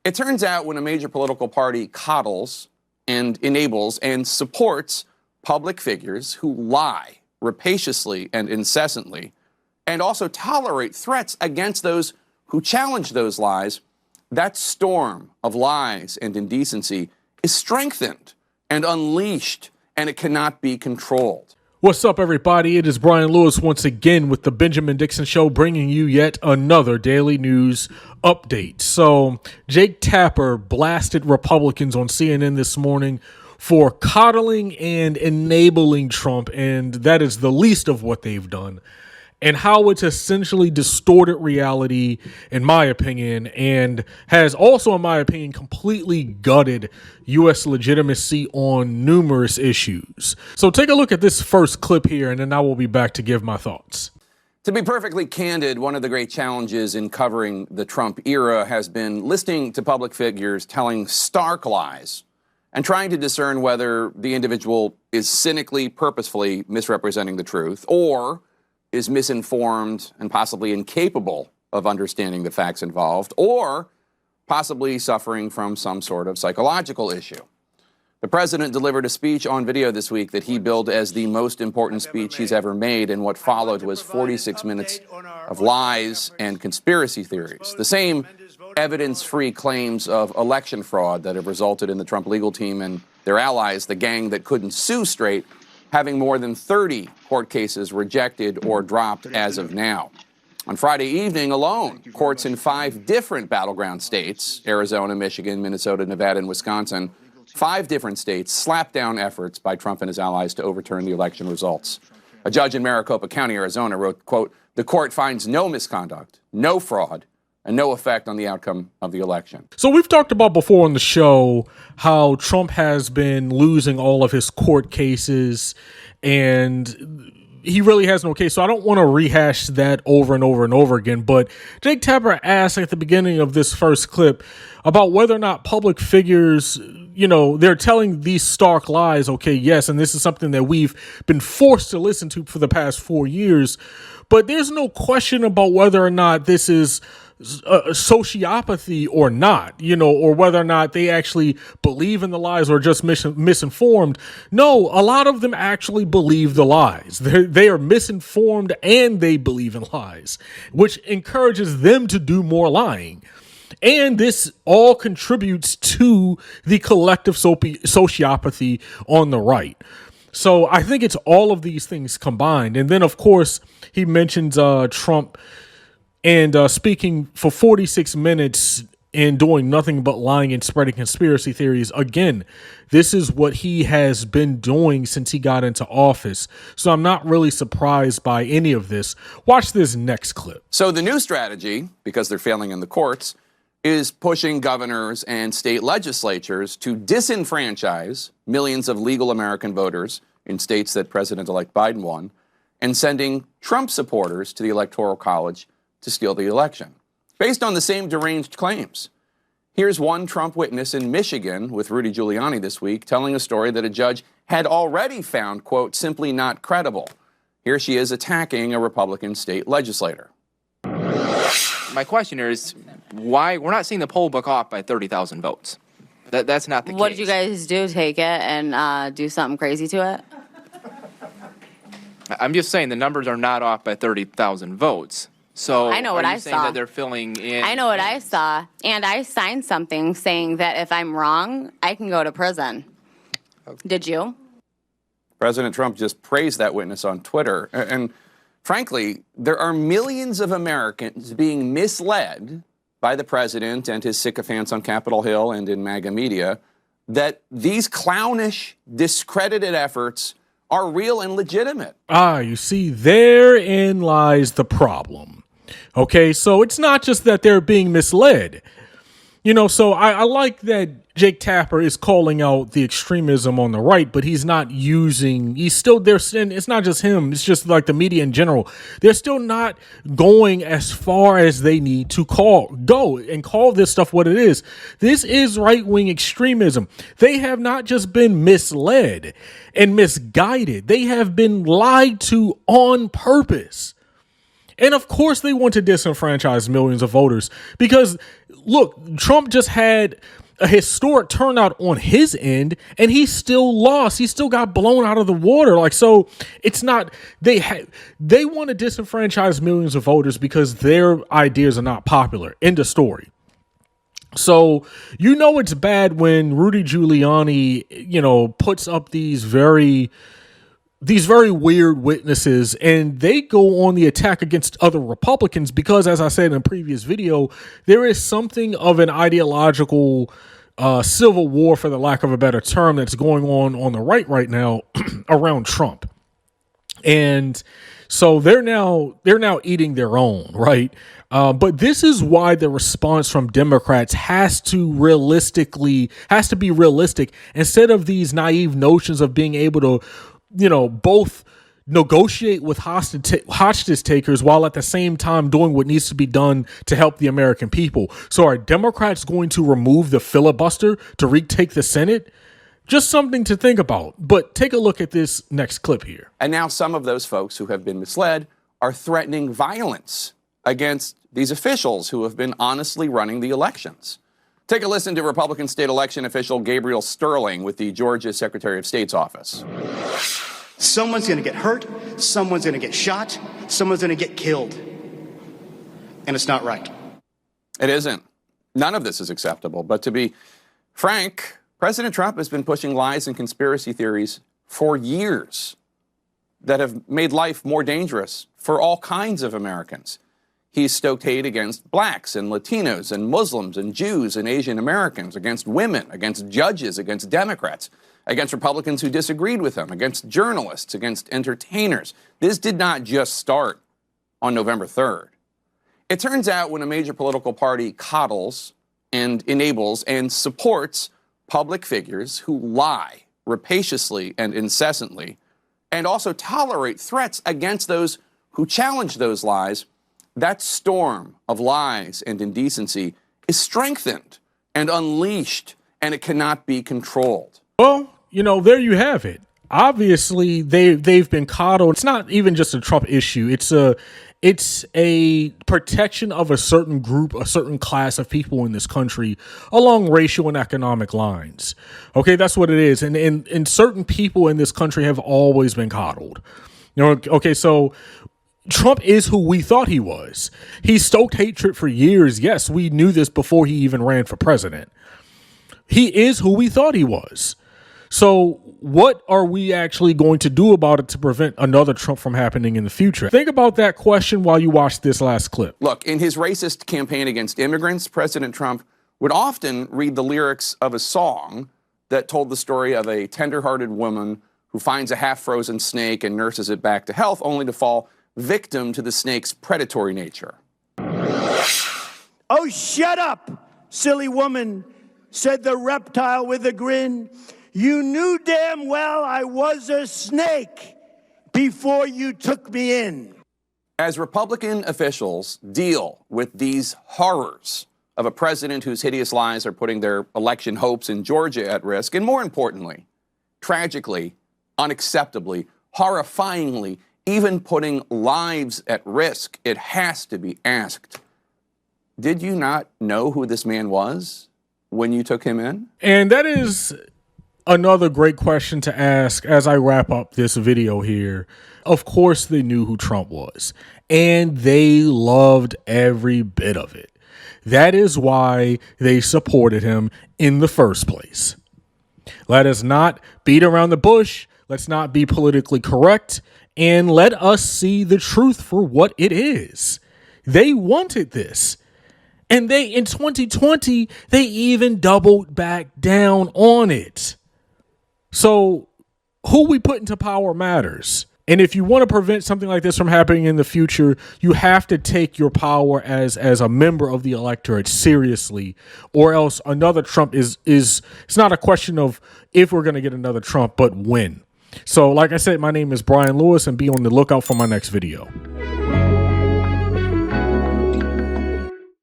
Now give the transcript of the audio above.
It turns out when a major political party coddles and enables and supports public figures who lie rapaciously and incessantly, and also tolerate threats against those who challenge those lies, that storm of lies and indecency is strengthened and unleashed, and it cannot be controlled. What's up, everybody? It is Brian Lewis once again with the Benjamin Dixon Show, bringing you yet another daily news update. So Jake Tapper blasted Republicans on CNN this morning for coddling and enabling Trump, and that is the least of what they've done, and how it's essentially distorted reality, in my opinion, and has also, in my opinion, completely gutted U.S. legitimacy on numerous issues. So take a look at this first clip here, and then I will be back to give my thoughts. To be perfectly candid, one of the great challenges in covering the Trump era has been listening to public figures telling stark lies and trying to discern whether the individual is cynically, purposefully misrepresenting the truth, or is misinformed and possibly incapable of understanding the facts involved, or possibly suffering from some sort of psychological issue. The president delivered a speech on video this week that he billed as the most important speech he's ever made, and what followed was 46 minutes of lies and conspiracy theories. The same evidence-free claims of election fraud that have resulted in the Trump legal team and their allies, the gang that couldn't sue straight, having more than 30 court cases rejected or dropped as of now. On Friday evening alone, courts in 5 different battleground states, Arizona, Michigan, Minnesota, Nevada, and Wisconsin, 5 different states slapped down efforts by Trump and his allies to overturn the election results. A judge in Maricopa County, Arizona, wrote, quote, "The court finds no misconduct, no fraud, and no effect on the outcome of the election." So we've talked about before on the show how Trump has been losing all of his court cases, and he really has no case. So I don't want to rehash that over and over and over again. But Jake Tapper asked at the beginning of this first clip about whether or not public figures, they're telling these stark lies. Okay, yes, and this is something that we've been forced to listen to for the past 4 years. But there's no question about whether or not this is sociopathy or not, or whether or not they actually believe in the lies or just misinformed. No, a lot of them actually believe the lies. They are misinformed and they believe in lies, which encourages them to do more lying. And this all contributes to the collective sociopathy on the right. So I think it's all of these things combined. And then, of course, he mentions Trump and speaking for 46 minutes and doing nothing but lying and spreading conspiracy theories. Again, this is what he has been doing since he got into office. So I'm not really surprised by any of this. Watch this next clip. So the new strategy, because they're failing in the courts, is pushing governors and state legislatures to disenfranchise millions of legal American voters in states that President-elect Biden won, and sending Trump supporters to the Electoral College to steal the election, based on the same deranged claims. Here's one Trump witness in Michigan with Rudy Giuliani this week telling a story that a judge had already found, quote, simply not credible. Here she is attacking a Republican state legislator. My question here is why we're not seeing the poll book off by 30,000 votes. That's not the case. What did you guys do? Take it and do something crazy to it? I'm just saying the numbers are not off by 30,000 votes. So I know what I saying saw. That they're filling in? I know what I saw, and I signed something saying that if I'm wrong, I can go to prison. Okay. Did you? President Trump just praised that witness on Twitter. And frankly, there are millions of Americans being misled by the president and his sycophants on Capitol Hill and in MAGA media that these clownish, discredited efforts are real and legitimate. You see, therein lies the problem. Okay, so it's not just that they're being misled. So I like that Jake Tapper is calling out the extremism on the right, but he's still there. It's not just him. It's just like the media in general. They're still not going as far as they need to go and call this stuff what it is. This is right-wing extremism. They have not just been misled and misguided. They have been lied to on purpose. And of course they want to disenfranchise millions of voters because, look, Trump just had a historic turnout on his end and he still lost. He still got blown out of the water. Like, so it's not, they want to disenfranchise millions of voters because their ideas are not popular. End of story. So, you know, it's bad when Rudy Giuliani, you know, puts up these very weird witnesses and they go on the attack against other Republicans because, as I said in a previous video, there is something of an ideological civil war, for the lack of a better term, that's going on the right now around Trump. And so they're now eating their own, right? But this is why the response from Democrats has to be realistic instead of these naive notions of being able to, you know, both negotiate with hostage takers while at the same time doing what needs to be done to help the American people. So are Democrats going to remove the filibuster to retake the Senate? Just something to think about. But take a look at this next clip here. And now some of those folks who have been misled are threatening violence against these officials who have been honestly running the elections. Take a listen to Republican state election official Gabriel Sterling with the Georgia Secretary of State's office. Someone's going to get hurt, someone's going to get shot, someone's going to get killed. And it's not right. It isn't. None of this is acceptable. But to be frank, President Trump has been pushing lies and conspiracy theories for years that have made life more dangerous for all kinds of Americans. He's stoked hate against blacks and Latinos and Muslims and Jews and Asian Americans, against women, against judges, against Democrats, against Republicans who disagreed with him, against journalists, against entertainers. This did not just start on November 3rd. It turns out when a major political party coddles and enables and supports public figures who lie rapaciously and incessantly, and also tolerate threats against those who challenge those lies, that storm of lies and indecency is strengthened and unleashed, and it cannot be controlled. Well, you know, there you have it. Obviously, they've been coddled. It's not even just a Trump issue. It's a protection of a certain group, a certain class of people in this country along racial and economic lines. Okay, that's what it is. And certain people in this country have always been coddled. You know, okay, so Trump is who we thought he was. He stoked hatred for years. Yes, we knew this before he even ran for president. He is who we thought he was. So what are we actually going to do about it to prevent another Trump from happening in the future? Think about that question while you watch this last clip. Look, in his racist campaign against immigrants, President Trump would often read the lyrics of a song that told the story of a tender-hearted woman who finds a half-frozen snake and nurses it back to health, only to fall victim to the snake's predatory nature. Oh, shut up, silly woman, said the reptile with a grin. You knew damn well I was a snake before you took me in. As Republican officials deal with these horrors of a president whose hideous lies are putting their election hopes in Georgia at risk, and more importantly, tragically, unacceptably, horrifyingly, even putting lives at risk, it has to be asked, did you not know who this man was when you took him in? And that is another great question to ask as I wrap up this video here. Of course, they knew who Trump was, and they loved every bit of it. That is why they supported him in the first place. Let us not beat around the bush. Let's not be politically correct, and let us see the truth for what it is. They wanted this. And in 2020, they even doubled back down on it. So who we put into power matters. And if you want to prevent something like this from happening in the future, you have to take your power as a member of the electorate seriously, or else another Trump is it's not a question of if we're going to get another Trump, but when. So like I said, my name is Brian Lewis, and be on the lookout for my next video.